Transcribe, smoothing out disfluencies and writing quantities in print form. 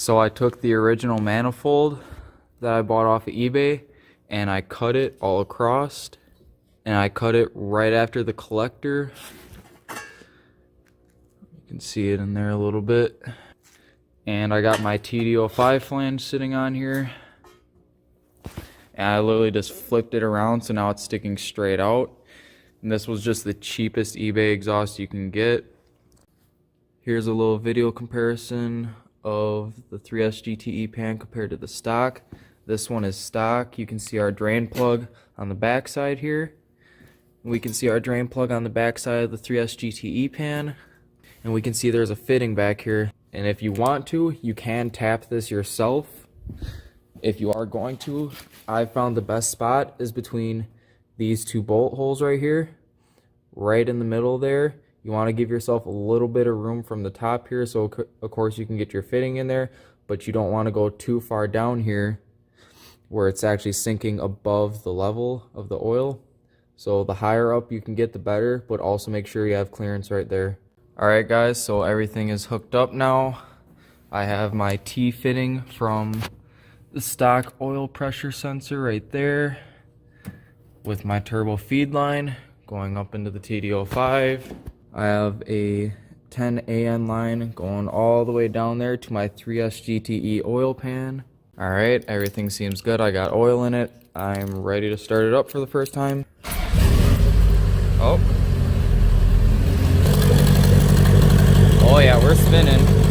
So I took the original manifold that I bought off of eBay and I cut it all across, and I cut it right after the collector. You can see it in there a little bit. And I got my TD05 flange sitting on here. And I literally just flipped it around so now it's sticking straight out. And this was just the cheapest eBay exhaust you can get. Here's a little video comparison of the 3S GTE pan compared to the stock. This one is stock. You can see our drain plug on the back side here. We can see our drain plug on the back side of the 3S GTE pan. And we can see there's a fitting back here. And if you want to, you can tap this yourself. If you are going to, I found the best spot is between these two bolt holes right here. Right in the middle there. You want to give yourself a little bit of room from the top here, so of course you can get your fitting in there, but you don't want to go too far down here where it's actually sinking above the level of the oil. So the higher up you can get, the better, but also make sure you have clearance right there. Alright guys, so everything is hooked up now. I have my T fitting from the stock oil pressure sensor right there with my turbo feed line going up into the TD05. I have a 10 AN line going all the way down there to my 3S GTE oil pan. Alright, everything seems good. I got oil in it. I'm ready to start it up for the first time. Oh. Oh yeah, we're spinning.